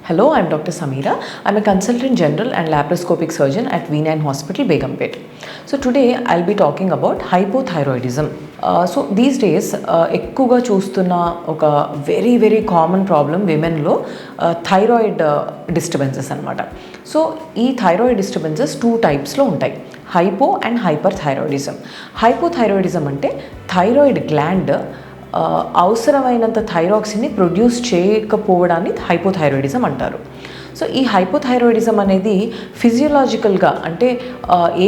Hello, I'm Dr. Sameera. I'm a consultant general and laparoscopic surgeon at V9 Hospital, Begumpet. So today I'll be talking about hypothyroidism. So these days, ఎక్కువగా చూస్తున్న ఒక very common problem విమెన్లో thyroid disturbances అనమాట. So ఈ thyroid disturbances 2 టైప్స్లో ఉంటాయి, hypo and hyper thyroidism. Hypothyroidism అంటే thyroid gland అవసరమైనంత థైరాక్సిన్ని ప్రొడ్యూస్ చేయకపోవడాన్ని హైపోథైరాయిడిజం అంటారు. సో ఈ హైపోథైరాయిడిజం అనేది ఫిజియోలాజికల్గా అంటే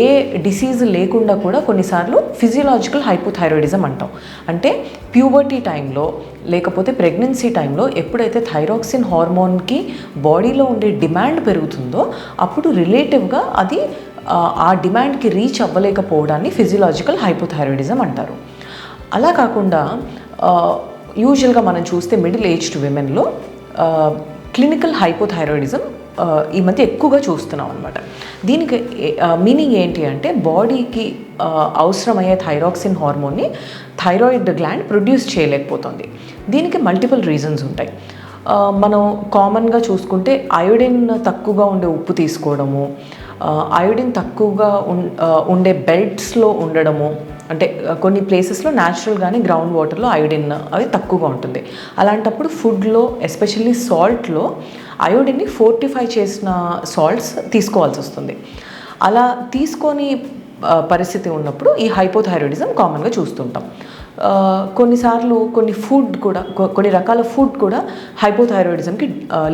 ఏ డిసీజ్ లేకుండా కూడా కొన్నిసార్లు ఫిజియోలాజికల్ హైపోథైరాయిడిజం అంటాం. అంటే ప్యూబర్టీ టైంలో లేకపోతే ప్రెగ్నెన్సీ టైంలో ఎప్పుడైతే థైరాక్సిన్ హార్మోన్కి బాడీలో ఉండే డిమాండ్ పెరుగుతుందో అప్పుడు రిలేటివ్గా అది ఆ డిమాండ్కి రీచ్ అవ్వలేకపోవడాన్ని ఫిజియోలాజికల్ హైపోథైరాయిడిజం అంటారు. అలా కాకుండా యూజువల్గా మనం చూస్తే మిడిల్ ఏజ్డ్ విమెన్లో క్లినికల్ హైపోథైరాయిడిజం ఈ మధ్య ఎక్కువగా చూస్తున్నాం అనమాట. దీనికి మీనింగ్ ఏంటి అంటే బాడీకి అవసరమయ్యే థైరాక్సిన్ హార్మోన్ని థైరాయిడ్ గ్లాండ్ ప్రొడ్యూస్ చేయలేకపోతుంది. దీనికి మల్టిపుల్ రీజన్స్ ఉంటాయి. మనం కామన్గా చూసుకుంటే అయోడిన్ తక్కువగా ఉండే ఉప్పు తీసుకోవడము, అయోడిన్ తక్కువగా ఉండే బెల్ట్స్లో ఉండడము, అంటే కొన్ని ప్లేసెస్లో న్యాచురల్గానే గ్రౌండ్ వాటర్లో అయోడిన్ అది తక్కువగా ఉంటుంది. అలాంటప్పుడు ఫుడ్లో ఎస్పెషల్లీ సాల్ట్లో అయోడిన్ని ఫోర్టిఫై చేసిన సాల్ట్స్ తీసుకోవాల్సి వస్తుంది. అలా తీసుకొని పరిస్థితి ఉన్నప్పుడు ఈ హైపోథైరాయిడిజం కామన్గా చూస్తుంటాం. కొన్నిసార్లు కొన్ని రకాల ఫుడ్ కూడా హైపోథైరాయిడిజంకి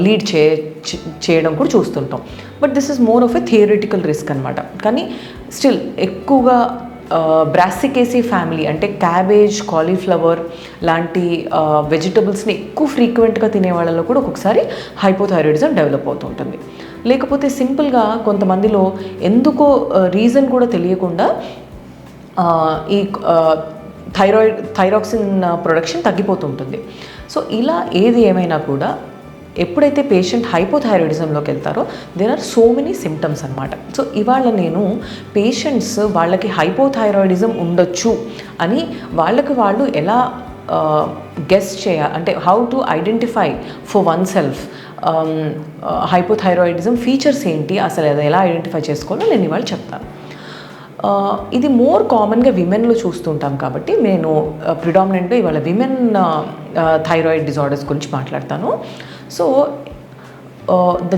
లీడ్ చేయడం కూడా చూస్తుంటాం. But this is more of a theoretical risk అనమాట. కానీ స్టిల్ ఎక్కువగా బ్రాసికేసీ ఫ్యామిలీ అంటే క్యాబేజ్, కాలీఫ్లవర్ లాంటి వెజిటబుల్స్ని ఎక్కువ ఫ్రీక్వెంట్గా తినే వాళ్ళలో కూడా ఒక్కొక్కసారి హైపోథైరాయిడిజం డెవలప్ అవుతుంటుంది. లేకపోతే సింపుల్గా కొంతమందిలో ఎందుకో రీజన్ కూడా తెలియకుండా ఈ థైరాక్సిన్ ప్రొడక్షన్ తగ్గిపోతుంటుంది. సో ఇలా ఏది ఏమైనా కూడా ఎప్పుడైతే పేషెంట్ హైపోథైరాయిడిజంలోకి వెళ్తారో there are so many symptoms అనమాట. సో ఇవాళ నేను పేషెంట్స్ వాళ్ళకి హైపోథైరాయిడిజం ఉండొచ్చు అని వాళ్ళు ఎలా గెస్ చేయాలి, అంటే how to identify for one self hypothyroidism features ఏంటి, అసలు అది ఎలా ఐడెంటిఫై చేసుకోవాలో నేను ఇవాళ చెప్తాను. ఇది మోర్ కామన్గా విమెన్లో చూస్తుంటాం కాబట్టి నేను ప్రిడామినెంట్గా ఇవాళ విమెన్ థైరాయిడ్ డిజార్డర్స్ గురించి మాట్లాడతాను. సో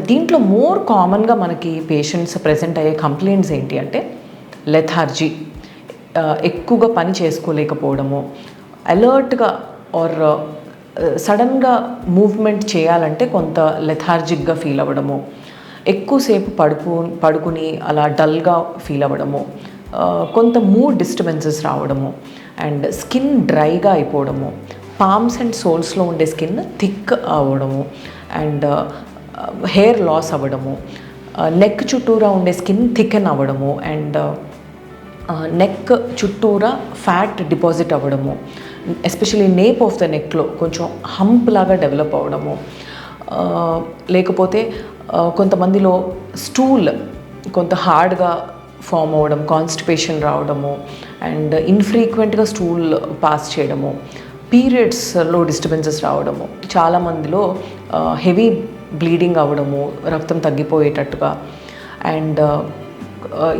దీంట్లో మోర్ కామన్గా మనకి పేషెంట్స్ ప్రెజెంట్ అయ్యే కంప్లైంట్స్ ఏంటి అంటే లెథార్జీ, ఎక్కువగా పని చేసుకోలేకపోవడము, అలర్ట్గా ఆర్ సడన్గా మూవ్మెంట్ చేయాలంటే కొంత లెథార్జిక్గా ఫీల్ అవ్వడము, ఎక్కువసేపు పడుకుని అలా డల్గా ఫీల్ అవ్వడము, కొంత మూడ్ డిస్టర్బెన్సెస్ రావడము, అండ్ స్కిన్ డ్రైగా అయిపోవడము, పామ్స్ అండ్ సోల్స్లో ఉండే స్కిన్ థిక్ అవ్వడము, అండ్ హెయిర్ లాస్ అవ్వడము, నెక్ చుట్టూరా ఉండే స్కిన్ థికెన్ అవ్వడము, అండ్ నెక్ చుట్టూరా ఫ్యాట్ డిపాజిట్ అవ్వడము, ఎస్పెషలీ నేప్ ఆఫ్ ద నెక్లో కొంచెం హంప్ లాగా డెవలప్ అవ్వడము, లేకపోతే కొంతమందిలో స్టూల్ కొంత హార్డ్గా ఫామ్ అవ్వడం, కాన్స్టిపేషన్ రావడము, అండ్ ఇన్ఫ్రీక్వెంట్గా స్టూల్ పాస్ చేయడము, పీరియడ్స్లో డిస్టర్బెన్సెస్ రావడము, చాలామందిలో హెవీ బ్లీడింగ్ అవ్వడము, రక్తం తగ్గిపోయేటట్టుగా, అండ్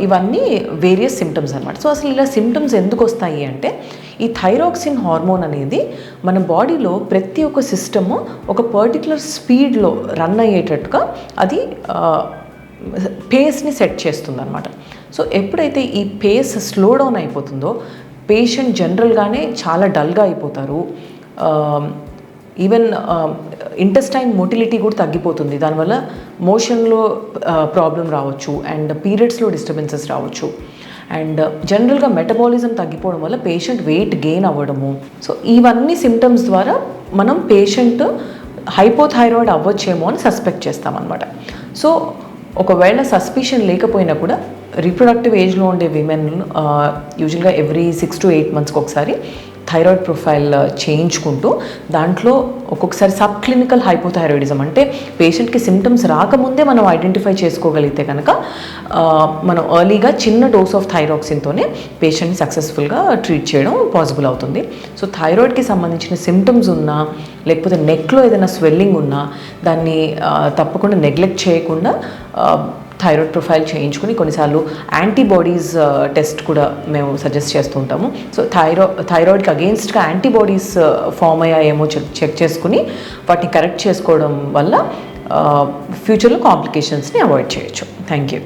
ఇవన్నీ వేరియస్ సిమ్టమ్స్ అనమాట. సో అసలు ఇలా సిమ్టమ్స్ ఎందుకు వస్తాయి అంటే ఈ థైరాక్సిన్ హార్మోన్ అనేది మన బాడీలో ప్రతి ఒక్క సిస్టము ఒక పర్టికులర్ స్పీడ్లో రన్ అయ్యేటట్టుగా అది పేస్ని సెట్ చేస్తుంది అనమాట. సో ఎప్పుడైతే ఈ పేస్ స్లో డౌన్ అయిపోతుందో పేషెంట్ జనరల్గానే చాలా డల్గా అయిపోతారు, ఈవెన్ ఇంటెస్టైన్ మొటిలిటీ కూడా తగ్గిపోతుంది, దానివల్ల మోషన్లో ప్రాబ్లం రావచ్చు, అండ్ పీరియడ్స్లో డిస్టర్బెన్సెస్ రావచ్చు, అండ్ జనరల్గా మెటబాలిజం తగ్గిపోవడం వల్ల పేషెంట్ వెయిట్ గెయిన్ అవ్వడము. సో ఇవన్నీ సిమ్టమ్స్ ద్వారా మనం పేషెంట్ హైపోథైరాయిడ్ అవ్వచ్చేమో అని సస్పెక్ట్ చేస్తామన్నమాట. సో ఒకవేళ సస్పిషన్ లేకపోయినా కూడా రీప్రొడక్టివ్ ఏజ్లో ఉండే విమెన్ యూజువల్గా ఎవ్రీ 6 to 8 months ఒకసారి థైరాయిడ్ ప్రొఫైల్ చేయించుకుంటూ దాంట్లో ఒక్కొక్కసారి సబ్ క్లినికల్ హైపోథైరాయిడిజం అంటే పేషెంట్కి సిమ్టమ్స్ రాకముందే మనం ఐడెంటిఫై చేసుకోగలిగితే కనుక మనం ఎర్లీగా చిన్న డోస్ ఆఫ్ థైరాక్సిన్తోనే పేషెంట్ని సక్సెస్ఫుల్గా ట్రీట్ చేయడం పాసిబుల్ అవుతుంది. సో థైరాయిడ్కి సంబంధించిన సిమ్టమ్స్ ఉన్నా లేకపోతే నెక్లో ఏదైనా స్వెల్లింగ్ ఉన్నా దాన్ని తప్పకుండా నెగ్లెక్ట్ చేయకుండా థైరాయిడ్ ప్రొఫైల్ చేయించుకుని కొన్నిసార్లు యాంటీబాడీస్ టెస్ట్ కూడా మేము సజెస్ట్ చేస్తూ ఉంటాము. సో థైరాయిడ్కి అగెయిన్స్ట్గా యాంటీబాడీస్ ఫామ్ అయ్యాయేమో చెక్ చేసుకుని వాటిని కరెక్ట్ చేసుకోవడం వల్ల ఫ్యూచర్లో కాంప్లికేషన్స్ని అవాయిడ్ చేయొచ్చు. Thank you.